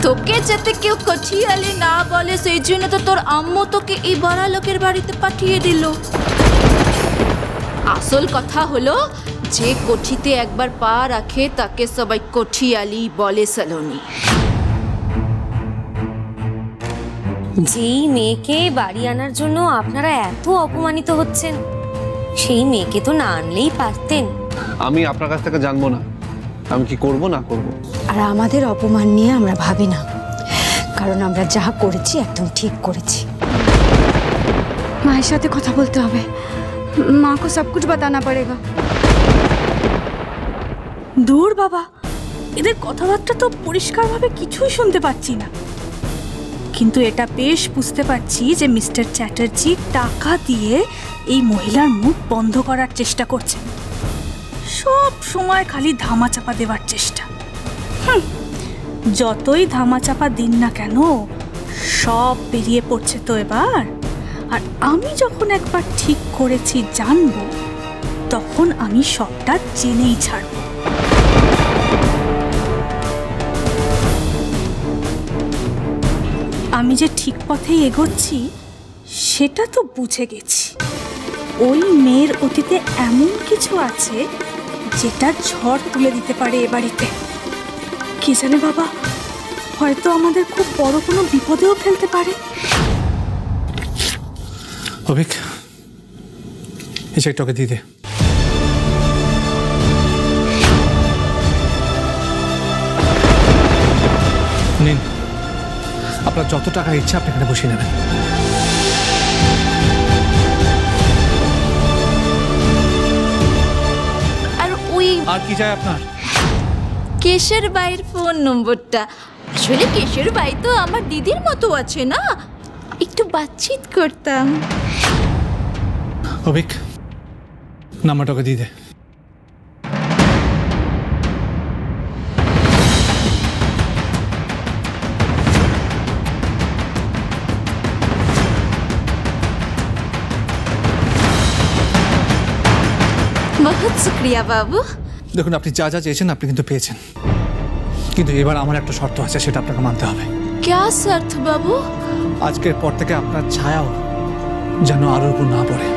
তোকে যাতে কেউ কঠিয়ালি না বলে সেই জন্য তো তোর আম্মু তোকে এই বড় লোকের বাড়িতে পাঠিয়ে দিল। আসল কথা হলো যে কোঠিতে একবার পা রাখে তাকে সবাই কোঠিয়ালি বলে সলোনি। যেই মেয়েকে বাড়ি আনার জন্য আপনারা এত অপমানিত হচ্ছেন, সেই মেয়েকে তো না আনলেই পারতেন। আমি আপনার কাছ থেকে জানবো না আমি কি করব না করব। আর আমাদের অপমান নিয়ে আমরা ভাবি না, কারণ আমরা যা করেছি একদম ঠিক করেছি। মায়ের সাথে কথা বলতে হবে, মা কো সব কিছু বাতানা পড়েগা। দূর বাবা, এদের কথাবার্তা তো পরিষ্কারভাবে কিছুই শুনতে পাচ্ছি না, কিন্তু এটা বেশ বুঝতে পারছি যে মিস্টার চ্যাটার্জি টাকা দিয়ে এই মহিলার মুখ বন্ধ করার চেষ্টা করছেন। সব সময় খালি ধামাচাপা দেওয়ার চেষ্টা। যতই ধামাচাপা দিন না কেন সব বেরিয়ে পড়ছে তো এবার। আর আমি যখন একবার ঠিক করেছি জানবো, তখন আমি সবটা জেনেই ছাড়বো। আমি যে ঠিক পথেই এগোচ্ছি সেটা তো বুঝে গেছি। ওই মেয়ের অতীতে এমন কিছু আছে যেটা ঝড় তুলে দিতে পারে এ বাড়িতে। কি জানে বাবা, হয়তো আমাদের খুব বড় কোনো বিপদেও ফেলতে পারে। অভিক, এই চেকটাকে দিয়ে দে। নিন, আপনার যত টাকা ইচ্ছা আপনি এখানে বসিয়ে নেবেন। আর ওই আর কি চাই আপনার? কেশের বাইয়ের ফোন নম্বরটা। আসলে কেশের বাই তো আমার দিদির মতো আছে না, একটু বাতচিত করতাম। অভিক, নাম্বারটাকে দিয়ে দে। বহুত শুক্রিয়া বাবু। দেখুন, আপনি যা যা চেয়েছেন আপনি কিন্তু পেয়েছেন, কিন্তু এবার আমার একটা শর্ত আছে, সেটা আপনাকে মানতে হবে। क्या শর্ত বাবু? আজকের পর থেকে আপনার ছায়াও যেন আরোর উপর না পড়ে।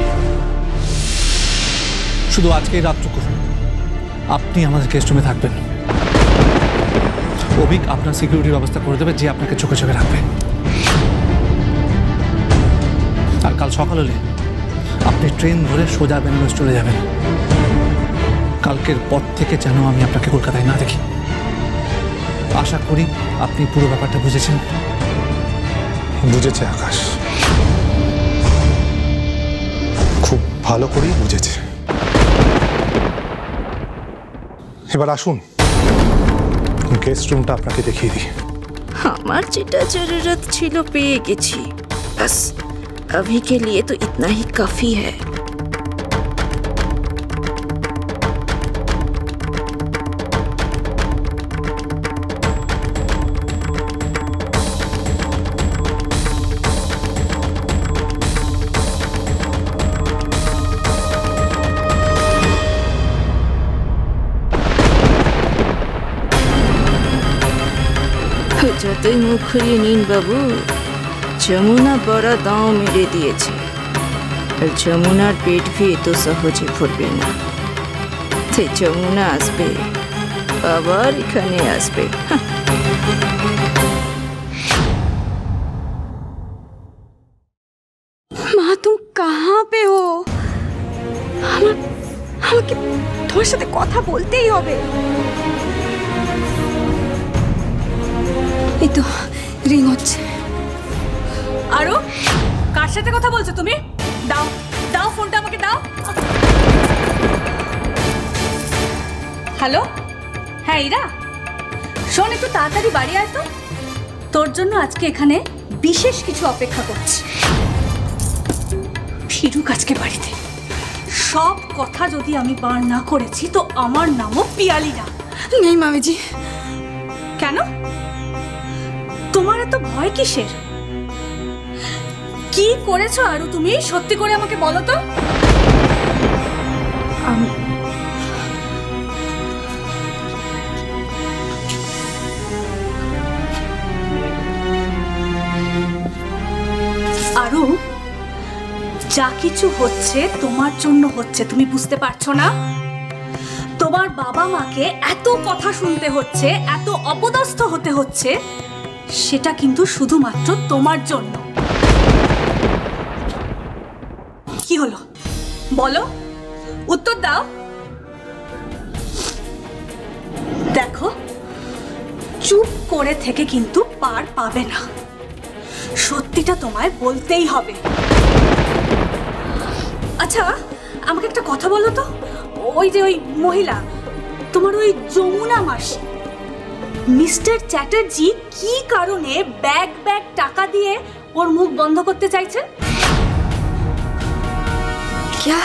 শুধু আজকেই রাতটুকু আপনি আমাদের গেস্ট রুমে থাকবেন। অভিক আপনার সিকিউরিটির ব্যবস্থা করে দেবে, যে আপনাকে চোখে চোখে রাখবে। আর কাল সকাল হলে আপনি ট্রেন ধরে সোজা বেনারস চলে যাবেন। কালকের পর থেকে যেন আমি আপনাকে কলকাতায় না দেখি। আশা করি আপনি পুরো ব্যাপারটা বুঝেছেন। বুঝেছে আকাশ, খুব ভালো করেই বুঝেছে। এবার আসুন গেস্ট রুমটা আপনাকে দেখিয়ে দিই। আমার যেটা জরুরত ছিল পেয়ে গেছি, बस अभी के लिए तो इतना ही काफी है। যতই মুখ খুলিয়ে নিন বাবু, যমুনা বড় দাও মেরে দিয়েছে। আর যমুনার পেট ভি এত সহজে ভরবে না। যমুনা আসবে, আবার এখানে আসবে। মা, তুম কাহা পে হো? আমাকে তোমার সাথে কথা বলতেই হবে। এই তো রিং হচ্ছে। আরো কার সাথে কথা বলছো তুমি? দাও দাও ফোনটা আমাকে দাও। হ্যালো, হ্যাঁ ইরা, শোন একটু তাড়াতাড়ি বাড়ি আয় তো। তোর জন্য আজকে এখানে বিশেষ কিছু অপেক্ষা করছি। ফিরুক আজকে বাড়িতে। সব কথা যদি আমি বার না করেছি তো আমার নামও পিয়ালি না। নেই মামিজি। কেন? তোমার এত ভয় কিসের? কি করেছো আরু তুমি? সত্যি করে আমাকে বলো তো। কিছু হচ্ছে তোমার জন্য হচ্ছে, তুমি বুঝতে পারছো না? তোমার বাবা মাকে এত কথা শুনতে হচ্ছে, এত অপদস্থ হতে হচ্ছে, সেটা কিন্তু শুধুমাত্র তোমার জন্য। কি হলো বলো, উত্তর দাও। দেখো, চুপ করে থেকে কিন্তু পার পাবে না, সত্যিটা তোমায় বলতেই হবে। আচ্ছা, আমাকে একটা কথা বলো তো, ওই যে ওই মহিলা, তোমার ওই যমুনা মাসি, মিস্টার চ্যাটার্জি কি কারণে ব্যাগ ব্যাগ টাকা দিয়ে ওর মুখ বন্ধ করতে চাইছেন? क्या?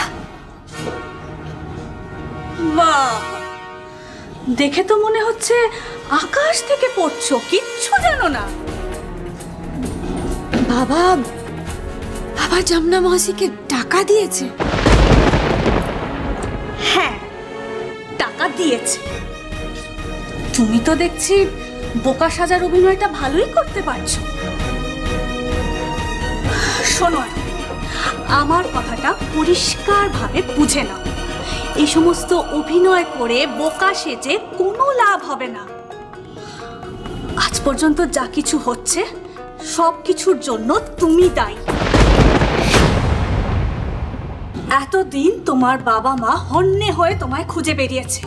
বাহ, দেখে তো মনে হচ্ছে আকাশ থেকে পড়ছো, কিচ্ছু জানো না। বাবা বাবা যমুনা মাসিকে টাকা দিয়েছে। হ্যাঁ, টাকা দিয়েছে। তুমি তো দেখছি বোকা সাজার অভিনয়টা ভালোই করতে পারছো। শোনো, আমার কথাটা পরিষ্কারভাবে বুঝে নাও, এই সমস্ত অভিনয় করে বোকা সেজে কোনো লাভ হবে না। আজ পর্যন্ত যা কিছু হচ্ছে সব কিছুর জন্য তুমি দায়ী। এতদিন তোমার বাবা মা হন্যে হয়ে তোমায় খুঁজে বেরিয়েছে,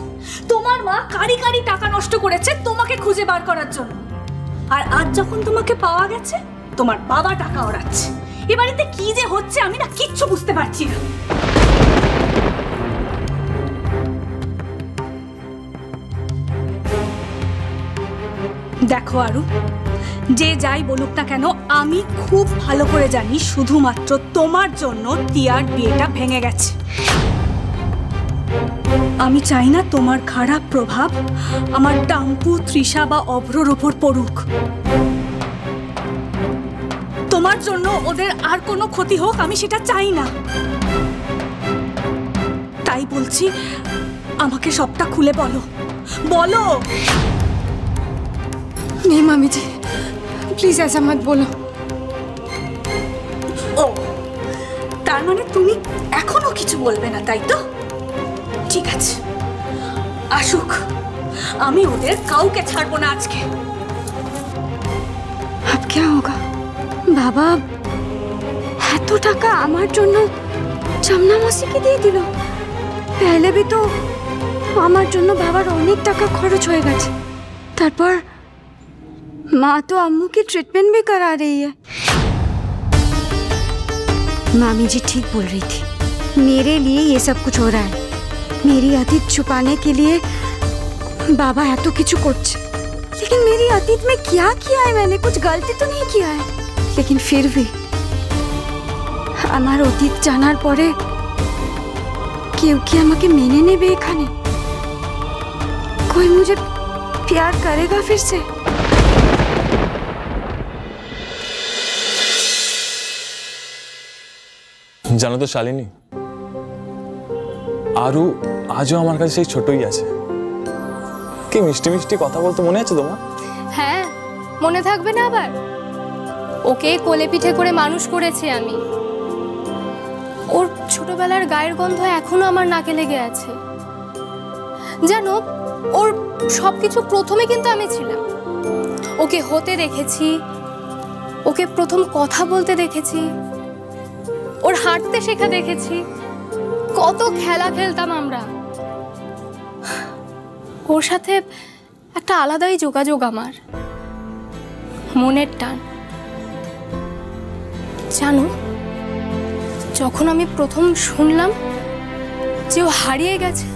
তোমার মা কারি কারি টাকা নষ্ট করেছে তোমাকে খুঁজে বার করার জন্য, আর আজ যখন তোমাকে পাওয়া গেছে তোমার বাবা টাকা ওড়াচ্ছে। এ বাড়িতে কি যে হচ্ছে আমি না কিচ্ছু বুঝতে পারছি না। দেখো আরু, যে যাই বলুক না কেন, আমি খুব ভালো করে জানি শুধুমাত্র তোমার জন্য তিয়ার বিয়েটা ভেঙে গেছে। আমি চাই না তোমার খারাপ প্রভাব আমার টাম্পু, তৃষা বা অভ্রর ওপর পড়ুক। তোমার জন্য ওদের আর কোনো ক্ষতি হোক আমি সেটা চাই না। তাই বলছি, আমাকে সবটা খুলে বলো, বলো। नहीं मामी जी, प्लीज ऐसा मत बोलो। ও, তার মানে তুমি এখনো কিছু বলবে না, তাই তো? ঠিক আছে, আসুক, আমি ওদের কাউকে ছাড়বো না আজকে। अब क्या होगा? বাবা এত টাকা আমার জন্য যমুনা মাসিকে দিয়ে দিল। पहले भी तो আমার জন্য বাবার অনেক টাকা খরচ হয়ে গেছে। তারপর माँ तो अम्मू की ट्रीटमेंट भी करा रही है। मामी जी ठीक बोल रही थी, मेरे लिए ये सब कुछ हो रहा है। मेरी अतीत छुपाने के लिए बाबा है तो किचु करছে। लेकिन मेरी अतीत में क्या किया है मैंने? कुछ गलती तो नहीं किया है, लेकिन फिर भी আমার অতীত জানার পরে কেউ কি আমাকে মেনে নেবে এখানে? कोई मुझे प्यार करेगा फिर से? জানো তো শালিনী, আরু আজও আমার কাছে সেই ছোটই আছে। কি মিষ্টি মিষ্টি কথা বলতে মনে আছে তোমার? হ্যাঁ, মনে থাকবে না আবার? ওকে কোলে পিঠে করে মানুষ করেছি আমি। ওর ছোটবেলার গায়ের গন্ধ এখনো আমার নাকে লেগে আছে। জানো, ওর সবকিছু প্রথমে কিন্তু আমি ছিলাম। ওকে হতে দেখেছি, ওকে প্রথম কথা বলতে দেখেছি, ওর হাঁটতে শেখা দেখেছি, কত খেলা খেলতাম আমরা। ওর সাথে একটা আলাদাই যোগাযোগ আমার, মনের টান। জানো, যখন আমি প্রথম শুনলাম যে ও হারিয়ে গেছে,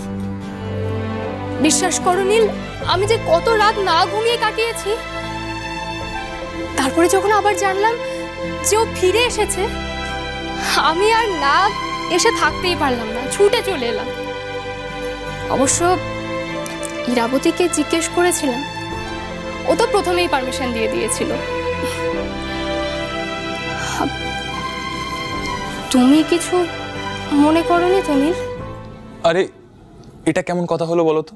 বিশ্বাস করো নীল, আমি যে কত রাত না ঘুমিয়ে কাটিয়েছি। তারপরে যখন আবার জানলাম যে ও ফিরে এসেছে, আমি আর না এসে থাকতেই পারলাম না, ছুটে চলে এলাম। অবশ্য ইরাবতীকে জিজ্ঞেস করেছিলাম, ও তো প্রথমেই পারমিশন দিয়ে দিয়েছিল। তুমি কিছু মনে করোনি তো নীল? আরে এটা কেমন কথা হলো বলো তো?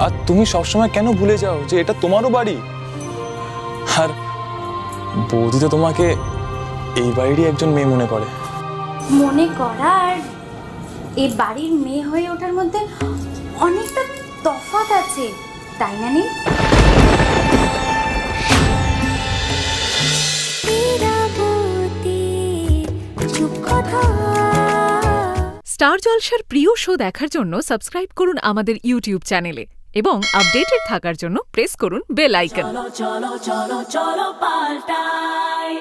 আর তুমি সবসময় কেন ভুলে যাও যে এটা তোমারও বাড়ি? আর বৌদি তো তোমাকে এই বাড়িরই একজন মেয়ে মনে করে। মনে করা আর এ বাড়ির মেয়ে হয়ে ওঠার মধ্যে অনেকটা তফাৎ আছে, তাই না নীল? স্টার জলসার প্রিয় শো দেখার জন্য সাবস্ক্রাইব করুন আমাদের ইউটিউব চ্যানেলে এবং আপডেটেড থাকার জন্য প্রেস করুন বেল আইকন। চলো চলো চলো চলো পাল্টাই।